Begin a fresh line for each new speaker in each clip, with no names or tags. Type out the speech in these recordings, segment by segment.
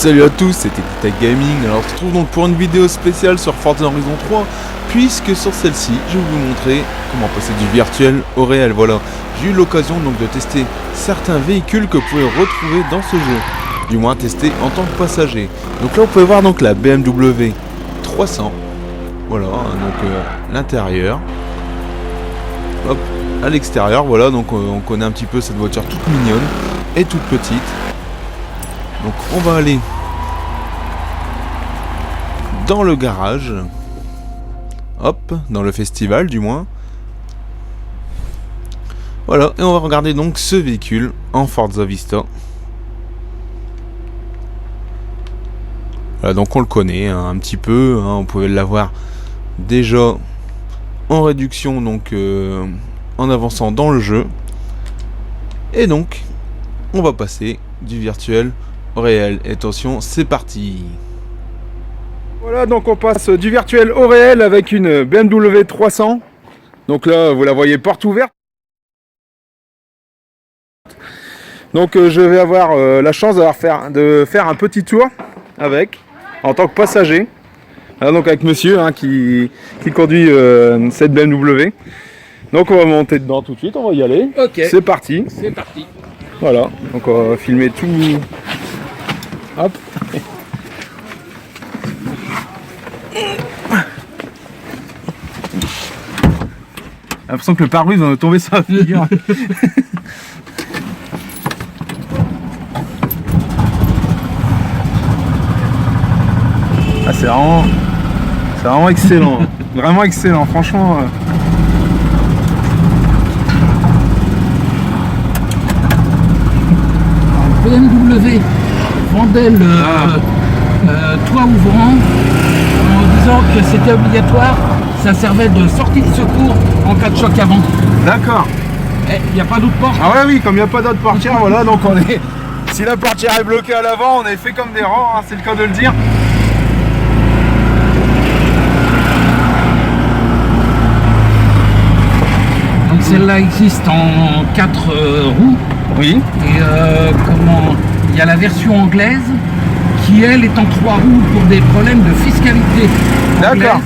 Salut à tous, c'était Tech Gaming. Alors on se retrouve donc pour une vidéo spéciale sur Forza Horizon 3, puisque sur celle-ci je vais vous montrer comment passer du virtuel au réel. Voilà, j'ai eu l'occasion donc de tester certains véhicules que vous pouvez retrouver dans ce jeu, du moins tester en tant que passager. Donc là vous pouvez voir donc la BMW 300, voilà, donc l'intérieur. Hop, à l'extérieur, voilà, donc on connaît un petit peu cette voiture toute mignonne et toute petite. Donc on va aller dans le garage, hop, dans le festival du moins. Voilà, et on va regarder donc ce véhicule en Forza Vista. Voilà, donc on le connaît hein, un petit peu, hein, on pouvait l'avoir déjà en réduction, donc en avançant dans le jeu. Et donc on va passer du virtuel au réel. Et attention, c'est parti.
Voilà, donc on passe du virtuel au réel avec une BMW 300. Donc là, vous la voyez porte ouverte. Donc je vais avoir la chance de faire un petit tour avec, en tant que passager. Voilà, donc avec monsieur hein, qui conduit cette BMW. Donc on va monter dedans tout de suite, on va y aller.
Ok.
C'est parti.
C'est parti.
Voilà, donc on va filmer tout. Hop. J'ai l'impression que le pare-brise va me tomber sur la figure. Ah, c'est vraiment excellent. Vraiment excellent, franchement.
BMW vendait le toit ouvrant en disant que c'était obligatoire, ça servait de sortie de secours en cas de choc avant.
D'accord.
Il n'y a pas d'autre porte.
Ah ouais, oui, comme il n'y a pas d'autre portière, voilà, donc on est... Si la portière est bloquée à l'avant, on est fait comme des rangs, hein, c'est le cas de le dire.
Donc celle-là existe en 4 roues.
Oui.
Et il y a la version anglaise qui elle est en 3 roues pour des problèmes de fiscalité anglaise.
D'accord.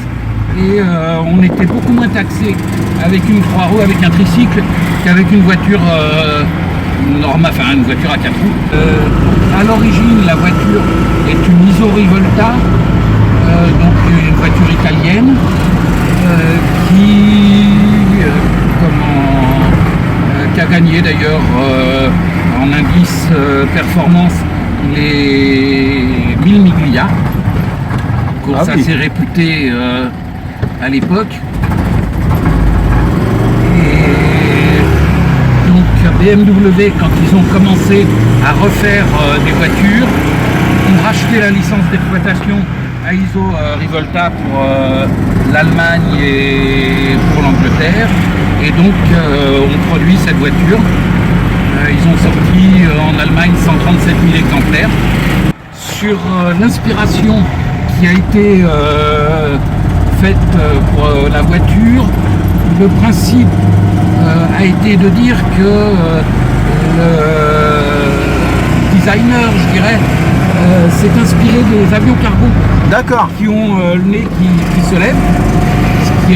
Et on était beaucoup moins taxé avec une 3 roues, avec un tricycle, qu'avec une voiture normale, enfin une voiture à 4 roues. À l'origine, la voiture est une Iso Rivolta, donc une voiture italienne, qui a gagné d'ailleurs en indice performance les 1000 Miglia, course assez réputée à l'époque. Et donc BMW, quand ils ont commencé à refaire des voitures, ont racheté la licence d'exploitation à Iso Rivolta pour l'Allemagne et pour l'Angleterre, et donc on produit cette voiture. Ils ont sorti en Allemagne 137 000 exemplaires. Sur l'inspiration qui a été faite pour la voiture, le principe a été de dire que le designer, je dirais, s'est inspiré des avions cargo.
D'accord.
Qui ont le nez qui se lève, ce qui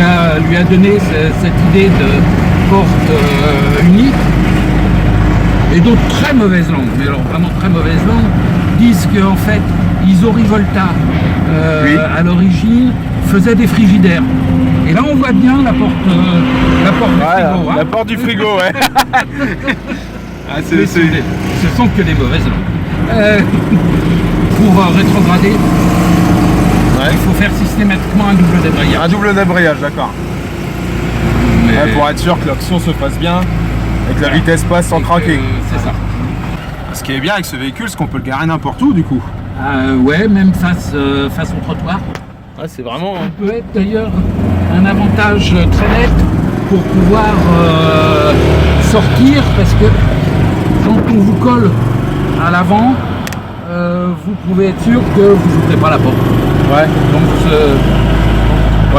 lui a donné cette idée de porte unique. Et d'autres très mauvaises langues, mais alors vraiment très mauvaises langues, disent qu'en fait, Iso Rivolta, à l'origine, faisait des frigidaires. Et là, on voit bien la porte du frigo.
La porte du frigo, ouais. Ah,
ce sont que des mauvaises langues. Pour rétrograder, il faut faire systématiquement un double débrayage.
Un double débrayage, d'accord. Ouais, pour être sûr que l'action se passe bien et que la vitesse passe sans craquer.
C'est ça.
Ce qui est bien avec ce véhicule, c'est qu'on peut le garer n'importe où du coup.
Ouais, même face au trottoir.
Ouais, c'est vraiment...
Ça peut être d'ailleurs un avantage très net pour pouvoir sortir, parce que quand on vous colle à l'avant, vous pouvez être sûr que vous n'ouvrez pas la porte.
Ouais.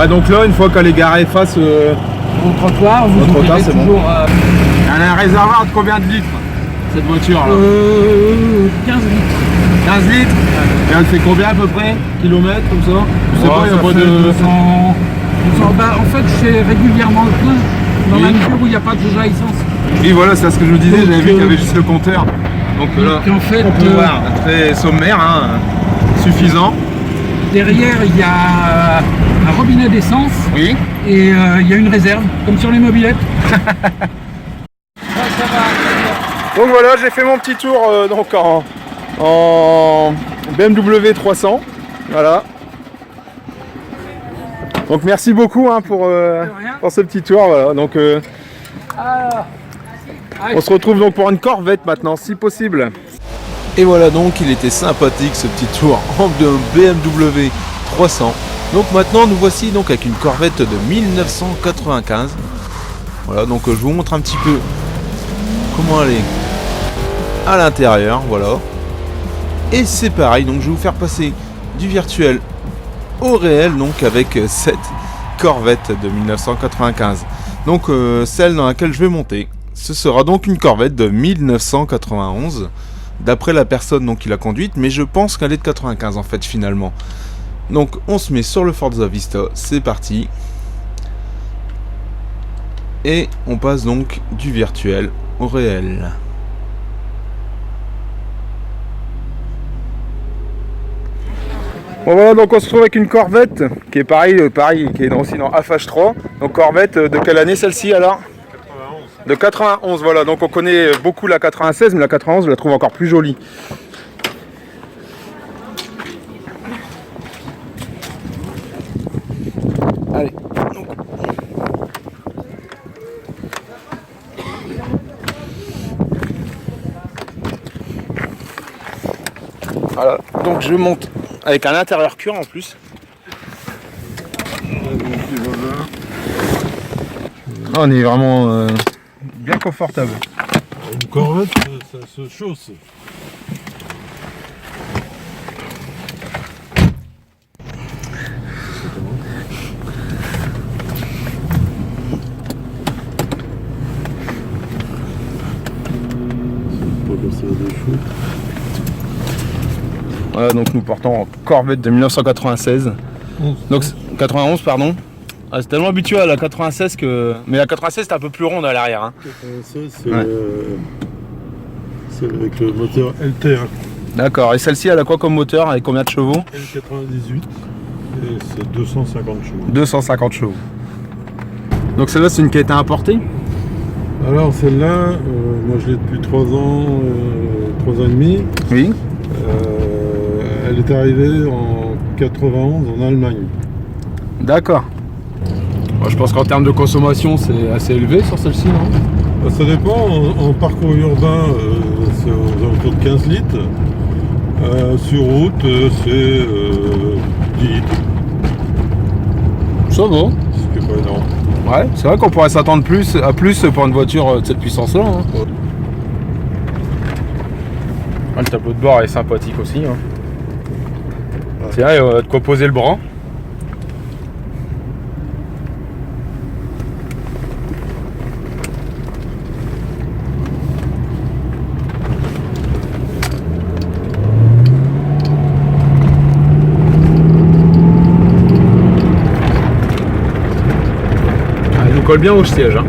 Donc là, une fois qu'elle est garée face
au trottoir, vous ouvrez toujours... Bon.
Elle a un réservoir de combien de litres, cette voiture là?
15 litres.
15 litres. Et elle fait combien à peu près? Kilomètres comme ça? Je sais pas, il y a
Ça
pas
fait
de...
200. Bah, en fait, je fais régulièrement le plein. Dans la mesure où il n'y a pas de jauge à essence.
Oui, voilà, c'est ce que je vous disais,
Donc,
j'avais vu qu'il y avait juste le compteur. Donc là,
en fait,
on peut voir, très sommaire, hein, suffisant.
derrière, il y a un robinet d'essence.
Oui.
Et il y a une réserve, comme sur les mobylettes.
Donc voilà, j'ai fait mon petit tour donc en BMW 300. Voilà. Donc merci beaucoup hein, pour ce petit tour. Voilà. Donc on se retrouve donc pour une Corvette maintenant, si possible.
Et voilà donc, il était sympathique ce petit tour en BMW 300. Donc maintenant nous voici donc avec une Corvette de 1995. Voilà, donc je vous montre un petit peu comment elle est à l'intérieur, voilà. Et c'est pareil, donc je vais vous faire passer du virtuel au réel, donc avec cette Corvette de 1995. Donc celle dans laquelle je vais monter, ce sera donc une Corvette de 1991, d'après la personne donc qui l'a conduite, mais je pense qu'elle est de 95 en fait finalement. Donc on se met sur le Forza Vista, c'est parti. Et on passe donc du virtuel au réel.
Bon voilà, donc on se retrouve avec une Corvette qui est pareil, qui est aussi dans FH3. Donc Corvette de quelle année celle-ci alors? 91. De 91, voilà. Donc on connaît beaucoup la 96, mais la 91 je la trouve encore plus jolie. Allez. Voilà, donc je monte avec un intérieur cuir en plus. On est vraiment bien confortable.
Une Corvette, ça se chausse.
Voilà, donc nous portons en Corvette de 1996. Donc 91 pardon. Ah, c'est tellement habitué à la 96 que. Mais la 96 c'est un peu plus ronde à l'arrière. Hein.
96 c'est avec le moteur LT1.
D'accord, et celle-ci elle a quoi comme moteur avec combien de chevaux?
L98 et c'est 250 chevaux.
250 chevaux. Donc celle-là c'est une qui a été importée?
Alors celle-là, moi je l'ai depuis 3 ans, 3 ans et demi.
Oui.
Elle est arrivée en 91 en Allemagne.
D'accord. Moi, je pense qu'en termes de consommation c'est assez élevé sur celle-ci, non?
Ça dépend, en parcours urbain c'est aux alentours de 15 litres. Sur route c'est 10 litres.
Ça va.
Ce qui est pas énorme.
Ouais, c'est vrai qu'on pourrait s'attendre à plus pour une voiture de cette puissance-là. Hein.
Ouais.
Ah, le tableau de bord est sympathique aussi. Hein.
Ouais.
C'est vrai, de quoi poser le bras. Ah, il nous colle bien au siège. Hein.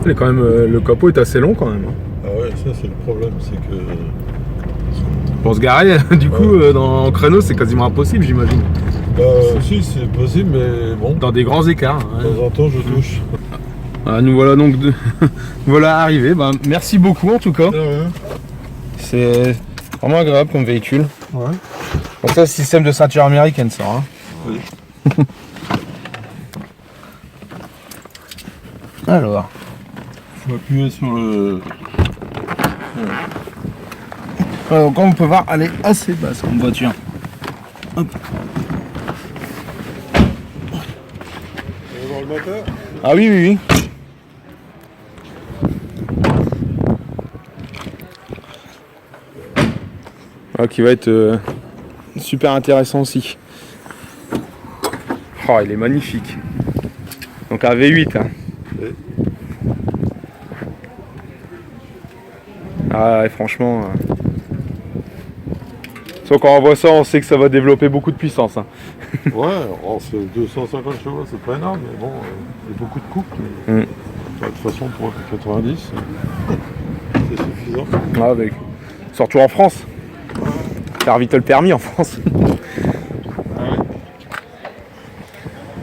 Et quand même, le capot est assez long quand même.
Ah ouais, ça c'est le problème, c'est que...
Pour se garer, du coup, en créneau, c'est quasiment impossible, j'imagine.
Si, c'est possible, mais bon,
Dans des grands écarts.
de temps en temps je touche.
Ah, nous voilà donc voilà arrivés. Ben, merci beaucoup en tout cas.
Ouais.
C'est vraiment agréable comme véhicule.
Ouais.
Donc ça, système de ceinture américaine, ça. Hein.
Oui.
Alors.
Faut appuyer sur le...
Donc comme on peut voir, elle est assez basse comme voiture. Hop.
On va voir le moteur.
Ah oui, oui, oui. Ah, qui va être super intéressant aussi. Oh, il est magnifique. Donc un V8. Hein.
Oui.
Ah ouais, franchement. Sauf quand on voit ça, on sait que ça va développer beaucoup de puissance. Hein.
Ouais, alors c'est 250 chevaux, c'est pas énorme, mais bon, il y a beaucoup de couple. Mais... De toute façon, pour 90, c'est suffisant.
Ah, avec... Surtout en France. Faire vite le permis en France.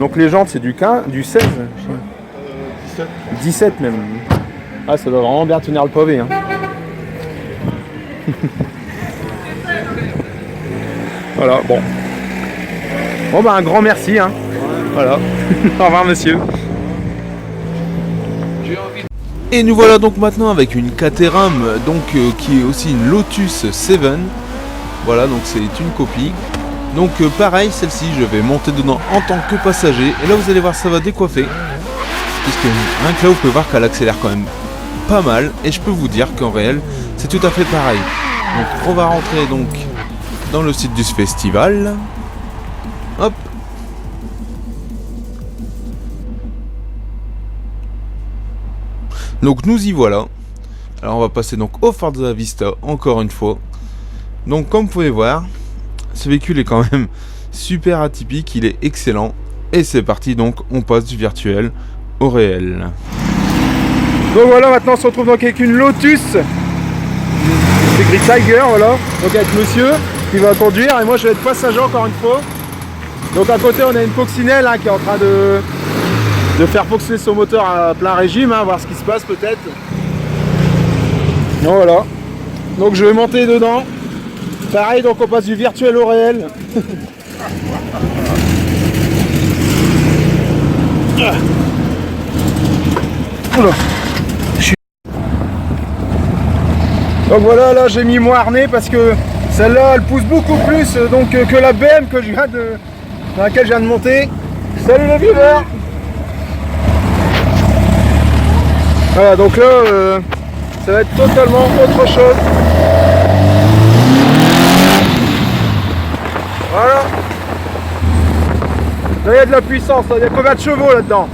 Donc les jantes, c'est du 15, du 16
17.
17 même. Ah, ça doit vraiment bien tenir le pavé. Hein. Voilà, bon. Bon, bah, un grand merci. Hein. Voilà. Au revoir, monsieur.
Et nous voilà donc maintenant avec une Caterham, donc qui est aussi une Lotus 7. Voilà, donc c'est une copie. Donc pareil, celle-ci, je vais monter dedans en tant que passager. Et là, vous allez voir, ça va décoiffer. Puisque rien que là, vous pouvez voir qu'elle accélère quand même pas mal. Et je peux vous dire qu'en réel, c'est tout à fait pareil. Donc on va rentrer donc dans le site du festival. Hop. Donc nous y voilà. Alors on va passer donc au Forza Vista encore une fois. Donc comme vous pouvez voir, ce véhicule est quand même super atypique, il est excellent. Et c'est parti, donc on passe du virtuel au réel.
Donc voilà, maintenant on se retrouve donc avec une Lotus. C'est écrit Tiger, voilà. Donc avec monsieur qui va conduire et moi je vais être passager encore une fois. Donc à côté on a une coccinelle hein, qui est en train de faire fonctionner son moteur à plein régime, hein, voir ce qui se passe peut-être. Donc voilà. Donc je vais monter dedans. Pareil, donc on passe du virtuel au réel. Oula. Donc voilà, là j'ai mis mon harnais parce que celle-là elle pousse beaucoup plus donc, que la BM que dans laquelle je viens de monter. Salut les viewers. Voilà, donc là ça va être totalement autre chose. Voilà. Là il y a de la puissance, il y a combien de chevaux là-dedans?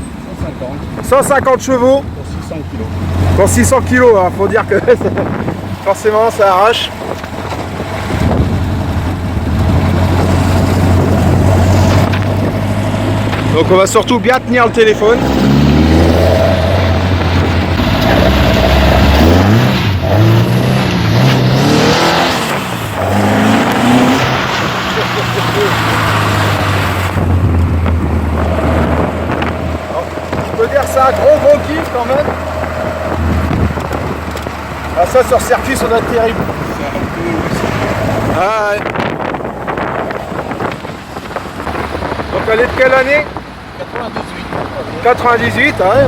150 chevaux.
Pour 600 kg.
Pour 600 kg, hein, faut dire que forcément ça arrache. Donc on va surtout bien tenir le téléphone. Je peux dire c'est un gros kiff quand même. Ah ça sur circuit ça doit être terrible. Ah ouais. Donc elle est de quelle année?
98.
98, ah ouais.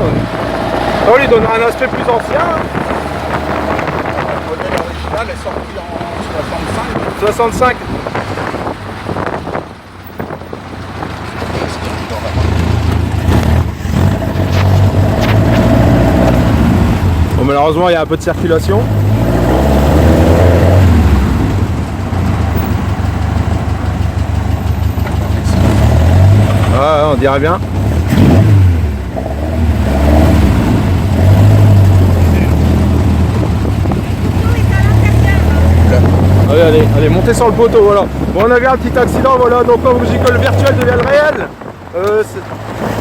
On lui donnera un aspect plus ancien. Hein.
Le modèle original est sorti en 65.
65. Bon, malheureusement il y a un peu de circulation. Ah, on dirait bien. Allez, montez sur le poteau, voilà. Bon, on avait un petit accident, voilà, donc comme je dis que le virtuel devient le réel,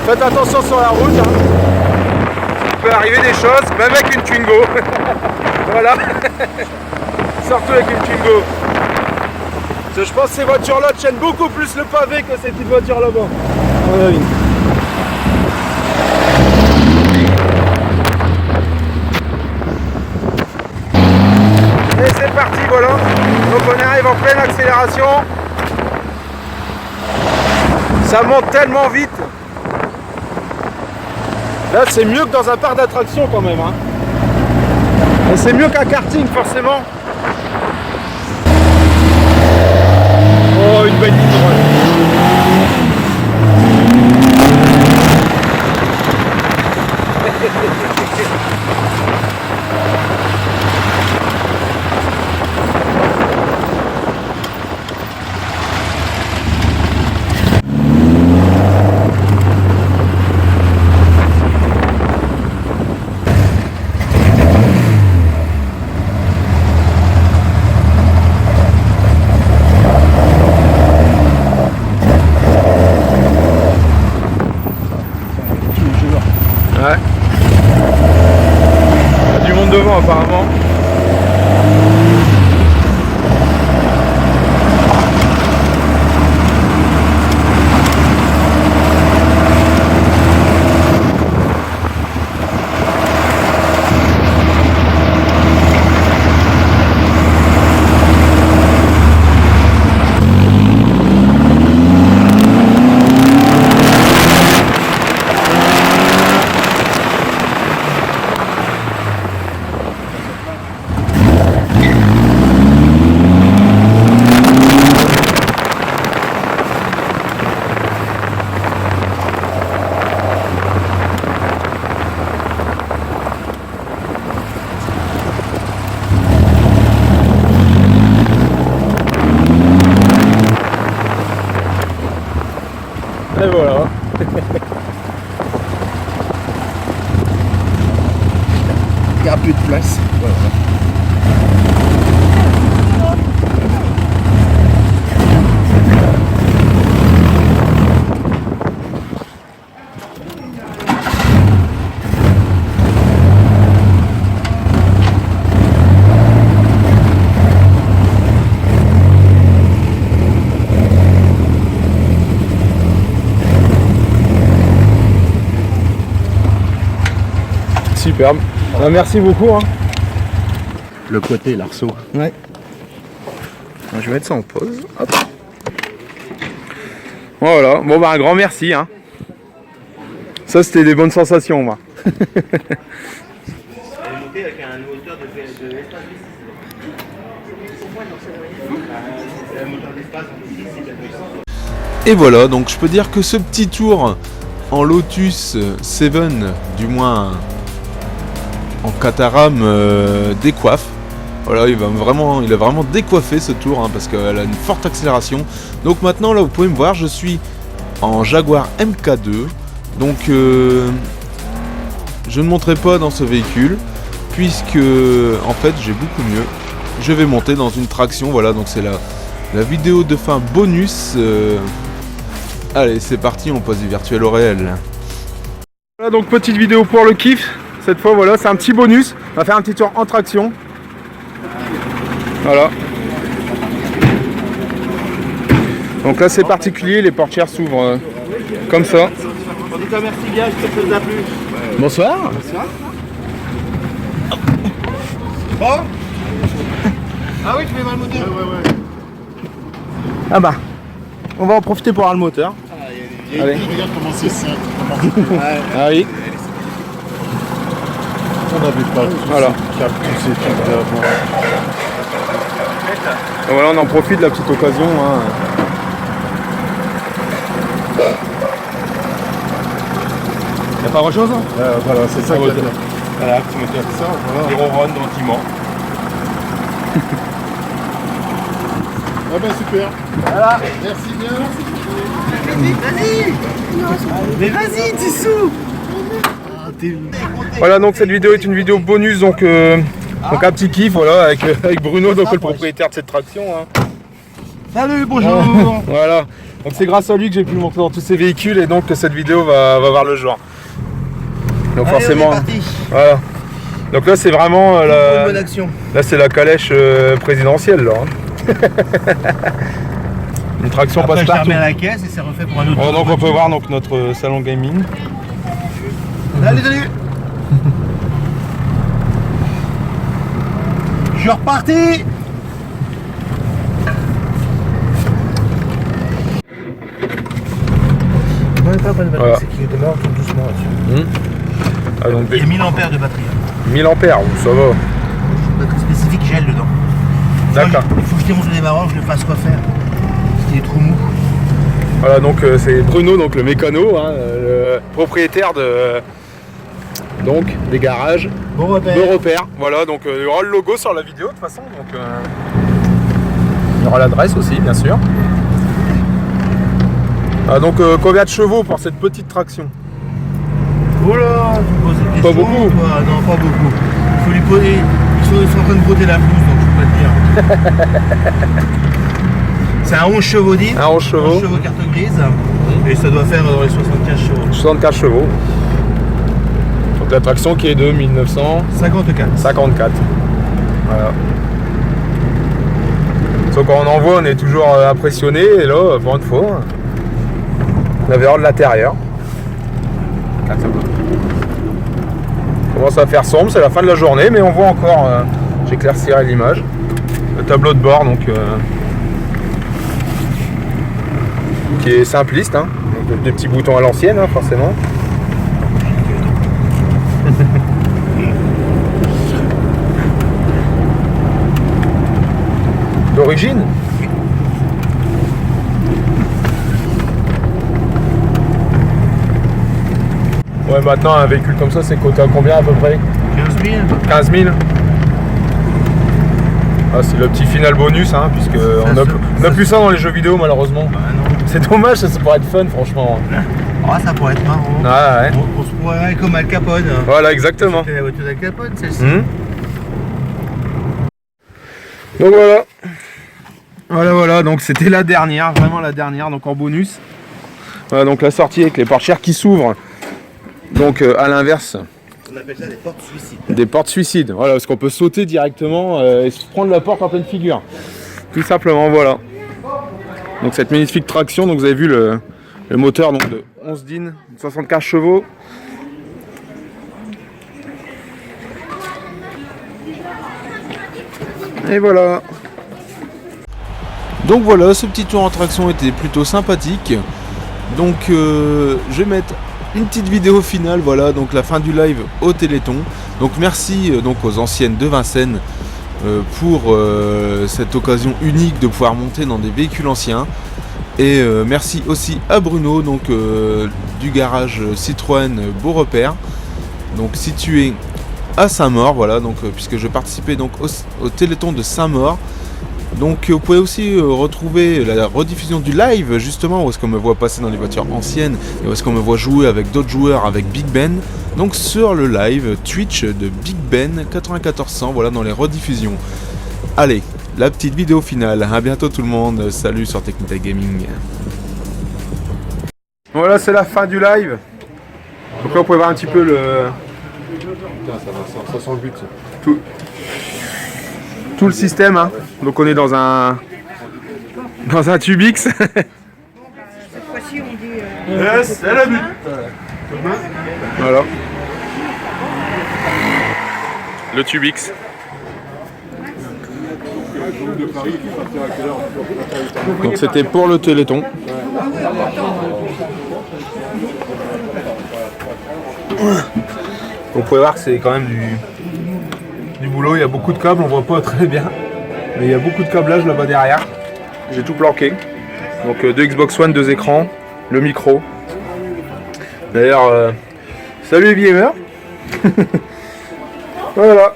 faites attention sur la route. Hein. Il peut arriver des choses, même avec une Twingo. Voilà. Surtout avec une Twingo. Parce que je pense que ces voitures-là tiennent beaucoup plus le pavé que ces petites voitures là-bas. À mon avis. Et c'est parti, voilà. Donc on arrive en pleine accélération. Ça monte tellement vite. Là c'est mieux que dans un parc d'attractions quand même. Hein. Et c'est mieux qu'un karting forcément. Oh, une belle ligne droite. Et voilà.
Il y a plus de place. Voilà.
Superbe. Ah, merci beaucoup. Hein.
Le côté l'arceau.
Ouais. Je vais mettre ça en pause. Hop. Voilà. Bon bah un grand merci. Hein. Ça c'était des bonnes sensations moi.
Et voilà, donc je peux dire que ce petit tour en Lotus 7, du moins en Caterham, décoiffe. Voilà, il a vraiment décoiffé ce tour, hein, parce qu'elle a une forte accélération. Donc maintenant, là, vous pouvez me voir, je suis en Jaguar MK2. Donc, je ne monterai pas dans ce véhicule, puisque, en fait, j'ai beaucoup mieux. Je vais monter dans une traction, voilà, donc c'est la vidéo de fin bonus. Allez, c'est parti, on passe du virtuel au réel.
Voilà, donc petite vidéo pour le kiff. Cette fois, voilà, c'est un petit bonus. On va faire un petit tour en traction. Voilà. Donc là, c'est particulier, les portières s'ouvrent comme ça.
On dit merci bien, j'espère que ça vous a plu.
Bonsoir.
Bonsoir. Bon. Ah oui, tu mets mal le moteur. Ouais.
Ah bah, on va en profiter pour avoir le moteur. Allez.
Regarde comment c'est simple.
Ah oui.
On n'avait pas
Voilà.
tous ces trucs d'avant.
Et voilà, on en profite de la petite occasion. Hein. Y a pas grand chose hein.
Voilà, c'est ça qu'il y a.
Voilà, petit moteur.
Ça, voilà.
Zéro run gentiment.
Ah ben super.
Voilà.
Merci bien.
Vas-y. Mais vas-y, Tissou.
Voilà, donc cette vidéo est une vidéo bonus, donc un petit kiff, voilà, avec Bruno, donc le propriétaire de cette traction. Hein.
Salut, bonjour.
Voilà, donc c'est grâce à lui que j'ai pu le montrer dans tous ces véhicules et donc que cette vidéo va voir le jour. Donc
Allez,
forcément,
on est parti.
voilà. Donc là c'est vraiment
Pour une bonne action.
là c'est la calèche présidentielle là. Hein. Une traction
Après,
passe
je la
partout.
remets à la caisse et c'est refait pour un autre.
Bon, donc on peut voir donc notre salon gaming.
Allez, salut. Je suis reparti. Non, pas de batterie,
Voilà.
c'est qu'il démarre tout doucement là-dessus.
Ah, donc
Il y a 1000 ampères de batterie.
1000 ampères, ça va.
Batterie spécifique gel dedans.
D'accord.
Il faut que je démonte le démarrage, je le fasse refaire. Parce qu'il est trop mou.
Voilà, donc c'est Bruno, donc le mécano, hein, le propriétaire donc des garages.
Bon repère.
Bon repère. Voilà, donc il y aura le logo sur la vidéo de toute façon. Donc, il y aura l'adresse aussi, bien sûr. Ah, donc combien de chevaux pour cette petite traction?
Oh là, tu me poses une
Pas
question,
beaucoup.
toi. Non, pas beaucoup. Il faut lui poser. Ils sont en train de broder la pelouse, donc je peux pas te dire. C'est un 11 chevaux dit.
Un 11 chevaux.
11 chevaux carte grise. Et ça doit faire dans les 75 chevaux.
64 chevaux. Donc la traction qui est de 1954.
54.
Voilà. Sauf quand on en voit, on est toujours impressionné. Et là, pour une fois, on avait hors de l'intérieur. Commence à faire sombre, c'est la fin de la journée, mais on voit encore, j'éclaircirai l'image, le tableau de bord donc qui est simpliste, hein. Donc, des petits boutons à l'ancienne, hein, forcément. D'origine. Ouais, maintenant un véhicule comme ça, c'est coté à combien à peu près?
15 000.
15 000. Ah, c'est le petit final bonus, hein, puisque on a plus ça dans les jeux vidéo malheureusement.
Bah non.
C'est dommage, ça pourrait être fun franchement.
Ah, ça pourrait être marrant.
Ah ouais.
On se pourrait comme Al Capone.
Voilà, exactement.
C'était la voiture d'Al Capone, celle-ci.
Donc voilà, donc c'était la dernière, vraiment la dernière, donc en bonus. Voilà, donc la sortie avec les portières qui s'ouvrent. Donc à l'inverse.
On appelle ça des portes suicides.
Des portes suicides, voilà, parce qu'on peut sauter directement et se prendre la porte en pleine figure. Tout simplement, voilà. Donc cette magnifique traction, donc vous avez vu le moteur donc, de 11 DIN, 75 chevaux. Et voilà.
Donc voilà, ce petit tour en traction était plutôt sympathique. Donc je vais mettre une petite vidéo finale, voilà, donc la fin du live au Téléthon. Donc merci donc aux anciennes de Vincennes pour cette occasion unique de pouvoir monter dans des véhicules anciens. Et merci aussi à Bruno, donc du garage Citroën Beau Repère, donc situé à Saint-Maur, voilà, donc puisque je participais donc au Téléthon de Saint-Maur. Donc vous pouvez aussi retrouver la rediffusion du live, justement, où est-ce qu'on me voit passer dans les voitures anciennes et où est-ce qu'on me voit jouer avec d'autres joueurs avec Big Ben, donc sur le live Twitch de Big Ben 9400, voilà, dans les rediffusions. Allez, la petite vidéo finale, à bientôt tout le monde, salut sur Technita Gaming.
Voilà, c'est la fin du live. Donc là vous pouvez voir un petit peu le...
Putain, ça sent le but.
tout le système, hein. Donc on est dans un Tubix.
Cette fois-ci, on dit.
Yes, c'est la but. Voilà. Le Tubix. Donc c'était pour le Téléthon. Vous pouvez voir que c'est quand même du boulot, il y a beaucoup de câbles, on voit pas très bien. Mais il y a beaucoup de câblage là-bas derrière. J'ai tout planqué. Donc deux Xbox One, 2 écrans, le micro. D'ailleurs, salut les gamers. Voilà.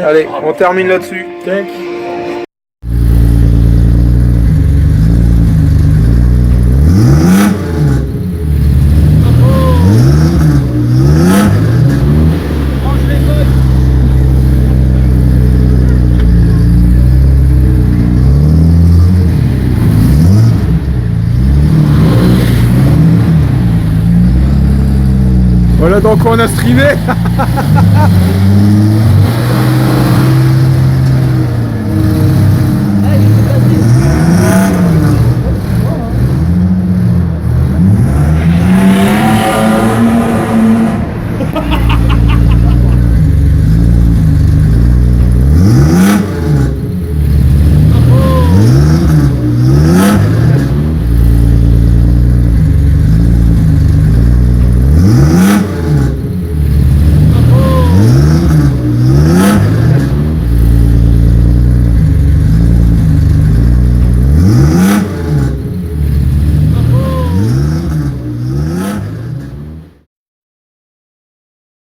Allez, on termine là-dessus. Voilà, donc on a streamé.